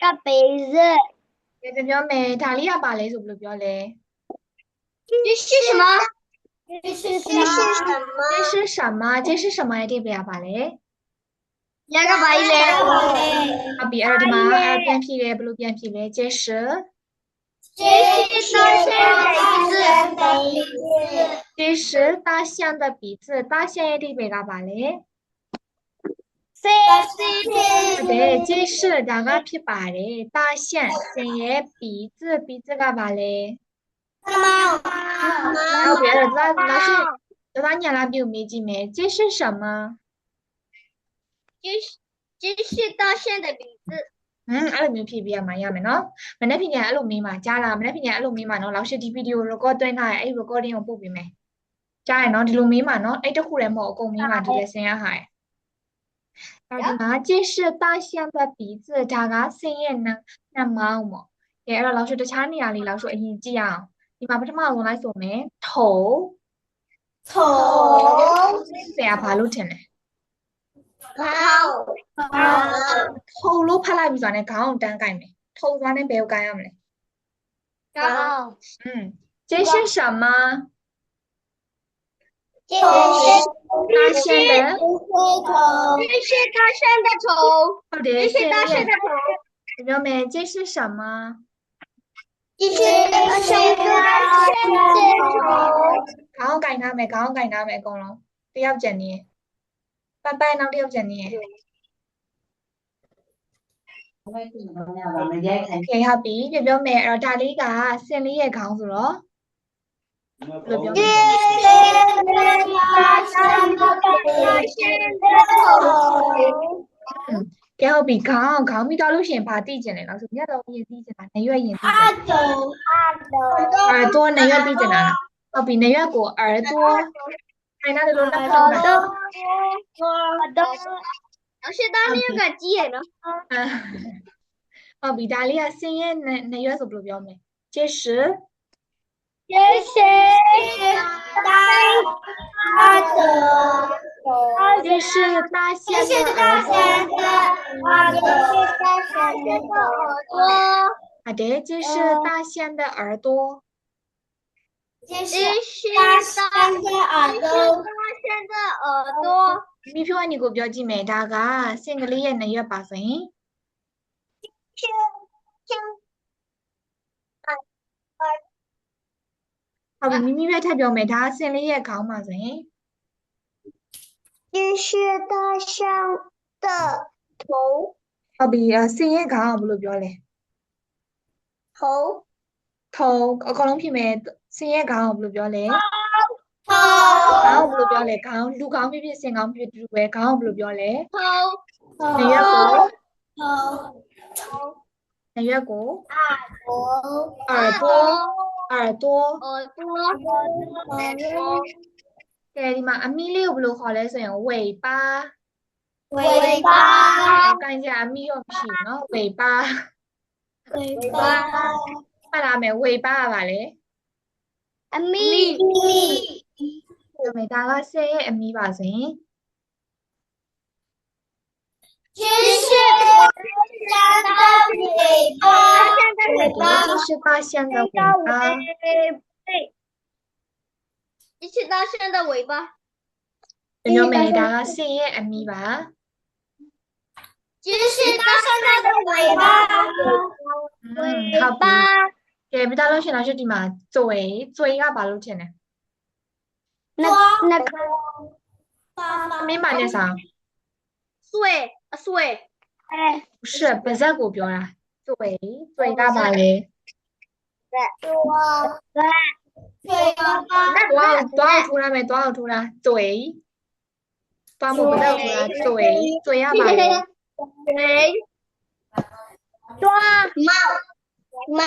က杯子。 ပြောမယ်ဒါလေးကပါလဲဆိုဘယ်လိုပြောလဲ 这是什么？这是什么？这是什么这是什么ရဲ့အဓိပ္ပာယ်ကပါလဲ 两个白嘞。 ဟုတ်ပြီအဲ့တော့ဒီမှာအဲ့ပြန်ဖြည့်တယ်ဘယ်လိုပြန်ဖြည့်လဲ这是这是大象的鼻子。这是大象的鼻子大象ရဲ့အဓိပ္ပာယ်ကပါလဲ ဟုတ်တယ်这是ဒါကဖြစ်ပါတယ်大象ရှင်ရဲ့鼻子鼻子ကပါလဲ ဟုတ်ပြီအဲ့တော့ဒါညာလာပြုတ်မေးကြည့်မယ်这是什么这是大象的鼻子。အဲ့လိုမျိုးဖြည့်ပြရမှာရမယ်နော်မနေ့ဖြည့်အဲ့လိုမေးမှာကြားလားမနေ့ဖြည့်အဲ့လိုမေးမှာနော်လောက်ရှိဒီဗီဒီယို record သွင်းထားတယ်အဲ့ recording ကိုပို့ပေးမယ်ကြားရနော်ဒီလိုမေးမှာနော်အဲ့တစ်ခုလည်းမဟုတ်အကုန်မေးမှာဒီလည်းဆင်ရဟာအဲ့ဒီမှာ这是大象的鼻子ဒါကဆင်ရဲ့နှမောင်းပေါ့ကဲအဲ့တော့လောက်ရှိတခြားနေရာလေးလောက်ရှိအရင်ကြည့်ရအောင်ဒီမှာပထမဆုံးလိုက်ဆိုမယ်头ဆရာဘာလို့ထင်လဲထုံလို့ဖတ်လိုက်ပြီဆိုတာနဲ့ခေါင်းအောင်တန်းကိုင်မယ်ထုံသွားနဲ့ဘယ်ကိုကိုင်ရမလဲ这是什么这是大象的这是大象的头。ဟုတ်တယ်这是大象的头。ပြောမယ်这是什么这是大象的头。ခေါင်းကိုင်ထားမယ်ခေါင်းကိုင်ထားမယ်အကုန်လုံးတယောက်ကျန်နေပတ်ပတ်နောက်တယောက်ကျန်နေโอเคဟုတ်ပြီပြောမယ်အဲ့တော့ဒါလေးကစင်လေးရဲ့ခေါင်းဆိုတော့ဘယ်လိုပြောမလဲကဲဟုတ်ပြီခေါင်းပြီးတော့လို့ရှိရင်ဘာသိကျင်လဲလို့ဆိုမျက်လုံးရင်သိကျင်တာနေရွက်ရင်သိကျင်တာ耳朵နေရွက်သိကျင်တာလားဟုတ်ပြီနေရွက်ကို耳朵ခိုင်နာတယ်လို့လက်ခံတာ老师，当那个鸡呢？ဟုတ်ပြီဒါလေးကစင်ရဲ့နေရွက်ဆိုဘယ်လိုပြောမလဲ这是这是大这是大象的耳朵好的这是大象的耳朵这是大象的耳朵。မိဖြိုးအနေကိုပြောကြည့်မယ်ဒါကစင်ကလေးရဲ့နေရွက်ပါဆိုရင်ဟုတ်ပြီမိမိပဲထပ်ပြောမယ်ဒါကစင်လေးရဲ့ခေါင်းပါဆိုရင်这是大象的头。ဟုတ်ပြီစင်ရဲ့ခေါင်းကဘယ်လိုပြောလဲ头အကောင်လုံးဖြစ်မယ်စင်ရဲ့ခေါင်းကဘယ်လိုပြောလဲ头ခေါင်းဘယ်လိုပြောလဲခေါင်းလူခေါင်းဖြစ်ဖြစ်စင်ခေါင်းဖြစ်ဖြစ်တူပဲခေါင်းဘယ်လိုပြောလဲ头နေရွက်ကို头နေရွက်ကို耳朵ကဲဒီမှာအမီလေးကိုဘယ်လိုခေါ်လဲဆိုရင်尾巴尾巴ကန်ကြအမီရောမရှိဘူးနော်尾巴尾巴မှတ်လာမယ်尾巴ကပါလေ အမီဒါမဲ့ဒါကဆဲရဲ့အမီပါဆိုရင်这是大象的尾巴这是大象的尾巴这是大象的尾巴ပြောမယ်ဒါကဆဲရဲ့အမီပါ 这是大象的尾巴ဟုတ်ပါကဲပြတာလို့ရှင်လားရှိဒီမှာ嘴ကဘာလို့ထင်လဲ那မင်းပါနဲ့ဆောင်碎不是ပါဇက်ကိုပြောတာ嘴ကဘာလဲသွားထူလာမယ်သွားထူလာ嘴သွားမို့ပါဇက်ကိုထူလာ嘴ရပါလဲ猫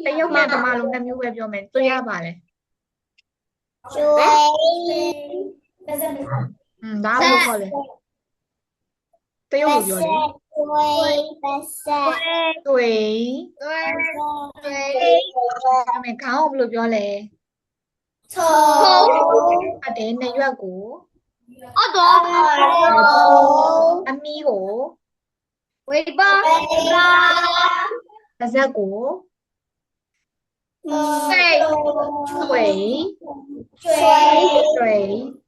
တရုတ်နဲ့ဓမ္မလုံးတစ်မျိုးပဲပြောမယ်嘴ရပါလဲဒါဘယ်လိုခေါ်လဲတရုတ်လိုပြောလေဒါမဲ့ခေါင်းကိုဘယ်လိုပြောလဲအတဲနေရွက်ကိုအမီကို尾巴，ပါဇက်ကို嘴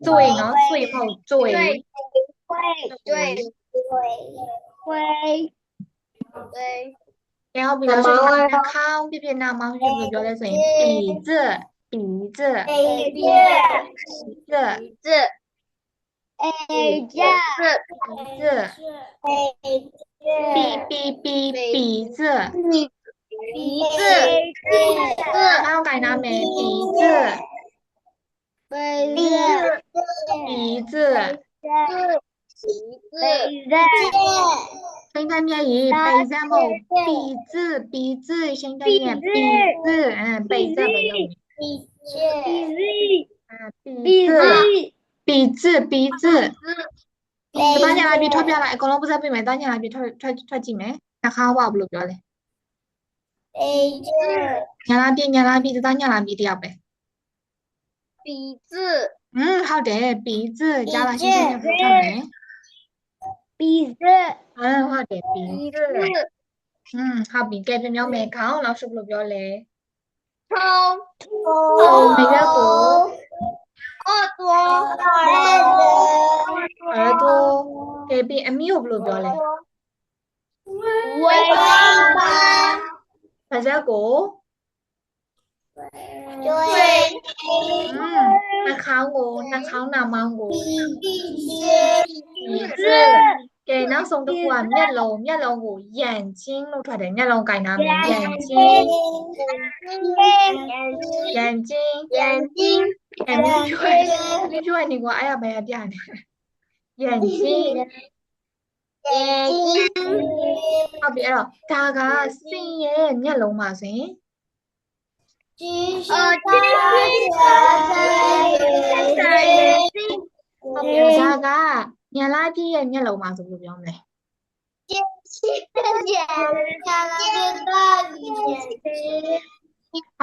嘴နော်嘴မဟုတ်嘴然后比如说你看康便便那猫是不是ပြောလဲဆိုရင်鼻子鼻子鼻子还有改哪没鼻子现在念语背在某鼻子现在念鼻子背在没有鼻子တညာလာပြီးထွက်ပြလိုက်အကုန်လုံးပစပ်ပြမယ်တညာလာပြီးထွက်ကြည့်မယ်နှာခေါင်းဝဘလို့ပြောလဲညာလာပြီးတညာလာပြီးတယောက်ပဲဟုတ်တယ်鼻子ကြားလာရှင်းရှင်းနဲ့ပြောထားမယ်ဟုတ်တယ်鼻子ဟုတ်ပြီကဲပြန်ပြောမယ်ခေါင်းလောက်ရှုပ်လို့ပြောလဲမရွက်ကို耳朵ကဲပြီးအမီကိုဘယ်လိုပြောလဲပါဇက်ကိုနှာခေါင်းနာမောင်းကိုကဲနောက်ဆုံးတစ်ခုကမျက်လုံးကို眼睛လို့ထွက်တယ်မျက်လုံးကင်နာမယ်眼睛မပြောနေကွာအဲ့ရပဲပြနေ眼睛ဟုတ်ပြီအဲ့တော့ဒါကစင်ရဲ့မျက်လုံးပါဆိုရင်ဟုတ်ပြီဒါကညလာပြည့်ရဲ့မျက်လုံးပါဆိုလို့ပြောမလဲဟ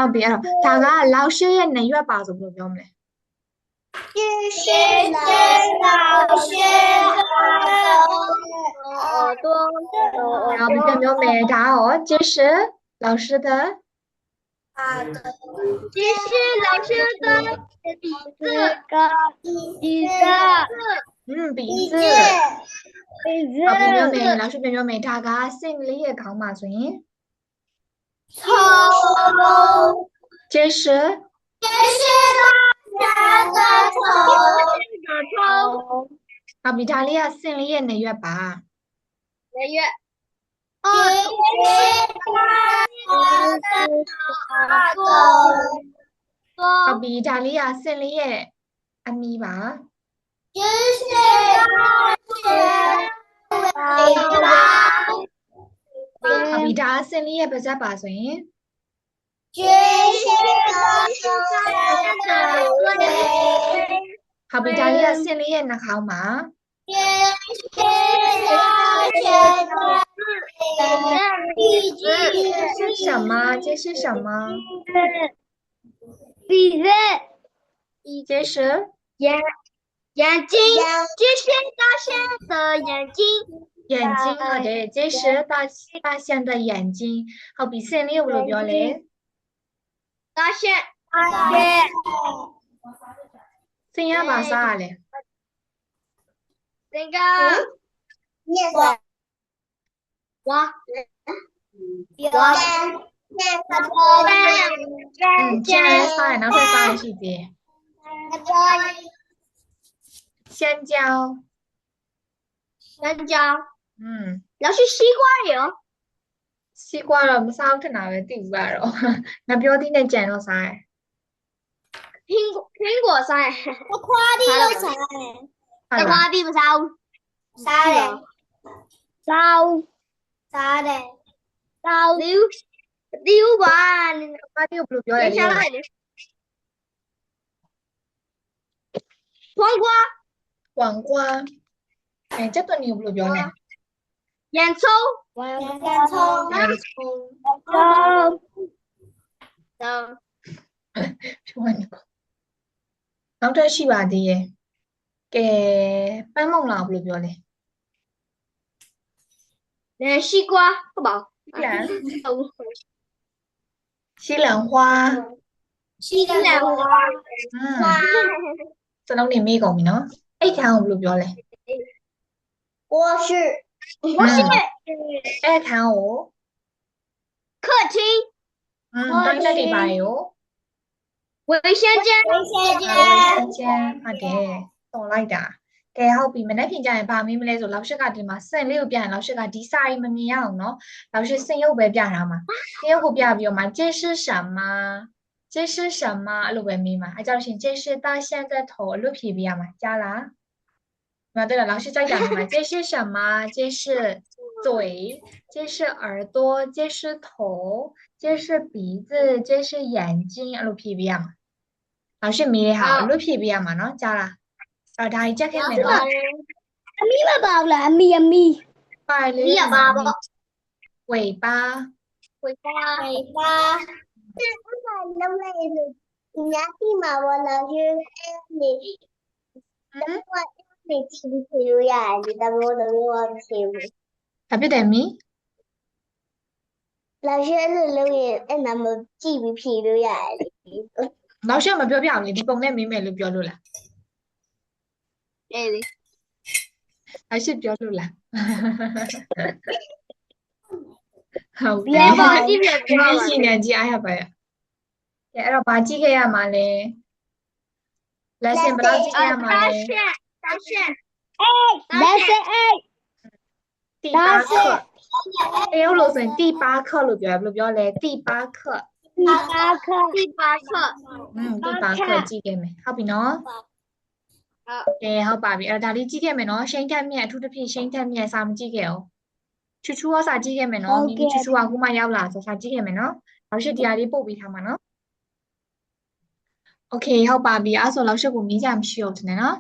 ုတ်ပြီအဲ့တော့ဒါကလောက်ရှိရဲ့နေရွက်ပါဆိုလို့ပြောမလဲ好，比较优美，答哦，这是老师的鼻子，好，比较美，老師比較美，大家姓李嘅講嘛，所以這是好，比大利亞姓李嘅哪月吧？好，比大利亞姓李嘅阿咪吧？好，比大姓李嘅不在吧？所以好，比大利亞姓李嘅那好嘛？这是什么？这是什么？这是眼睛，这是大象的眼睛。眼睛，好的，这是大象的眼睛。好，比姓李有冇表嘞？大象，姓呀把啥嘞？那个现在啥？然后再啥的细节？香蕉。老師西瓜有。西瓜တော့မစားထနာပဲသိဘူးပါတော့ငါပြောသေးနဲ့ကြံတော့စားတယ်蘋果စားတယ်တခွားဒီလို့စားတယ်တခွားဒီမစားဘူးစားတယ်ဒီဦးပါဘာတိကိုဘယ်လိုပြောလဲရှာလိုက်လေ黄瓜这段你有ဘယ်လိုပြောလဲ洋葱ဖြိုးနေကောနောက်ထပ်ရှိပါသေးရဲ့ကဲပန်းမုံလာဘယ်လိုပြောလဲ西瓜，好不好？西兰，西兰花，西兰花，စလုံးနေမေးကုန်ပြီနော်အိတ်ခမ်းကိုဘယ်လိုပြောလဲ 卧室，卧室， အဲ့ခမ်းကို 客厅，တိုင်းလက်တွေပါရော 卫生间，卫生间， ကျန်းဟုတ်တယ်တော်လိုက်တာကဲဟုတ်ပြီမနေ့ပြင်ကြရင်ဗာမေးမလဲဆိုလောက်ရှက်ကဒီမှာစင်လေးကိုပြရင်လောက်ရှက်ကဒီစာရီမမြင်ရအောင်နော်လောက်ရှက်စင်ရုပ်ပဲပြထားမှာစင်ရုပ်ကိုပြပြီးတော့မှ这是什么这是什么အဲ့လိုပဲမေးမှာအဲ့ကြောင့်ရှင်这是大象的头အလို့ဖြေပေးရမှာကြားလားဒီမှာတဲ့လောက်ရှက်ကြိုက်တာမျိုးမှာ这是什么这是嘴这是耳朵这是头这是鼻子这是眼睛အဲ့လိုဖြေပေးရမှာလောက်ရှက်မေးတဲ့ဟာအလို့ဖြေပေးရမှာနော်ကြားလားအဲ့ဒါကြီးကြက်ခဲ့မယ်နော် အမီမပါဘူးလားအမီ ပါလေ မီးရပါပေါ့ 尾巴尾巴လုံးလိုက်လို့ညတိမှာဘောလာကျဲနေတော့နေကြည့်ပြီးလို့ရတယ်တဘောတော့မရှိဘူး ဘာဖြစ်တယ်မီ လာကျဲလို့လို့ရအဲ့နာမကြည့်ပြီးဖြေလို့ရတယ် နောက်ရှက်မပြောပြအောင်လေဒီပုံနဲ့မေးမယ်လို့ပြောလို့လား အဲ့ဒီ အရှိပြောလို့လားဟုတ် ဘယ်ပါကြည့်ပြ ဒီနေ့ရှိနေကြည့်အားရပါရဲ့ကဲအဲ့တော့ဘာကြည့်ခဲ့ရမှာလဲ lesson ဘယ်လောက်ကြည့်ခဲ့ရမှာလဲ 大线8 第八课အေးဟုတ်လို့ဆိုရင်第八课လို့ပြောရဘယ်လိုပြောလဲ第八课第八课第八课ကြည့်ခဲ့မယ်ဟုတ်ပြီနော်ကဲဟုတ်ပါပြီအဲ့ဒါလေးကြည့်ခဲ့မယ်နော်ရှိန်တက်မြက်အထူးသဖြင့်ရှိန်တက်မြက်စာမကြည့်ခဲ့အောင်ချူချူရောစာကြည့်ခဲ့မယ်နော်မိမိချူချူကအခုမှရောက်လာဆိုစာကြည့်ခဲ့မယ်နော်နောက်ရှစ်တရားလေးပို့ပေးထားမှာနော်โอเคဟုတ်ပါပြီအဲ့ဆိုလောက်ရှစ်ကိုမီးကြမရှိအောင်ထင်တယ်နော်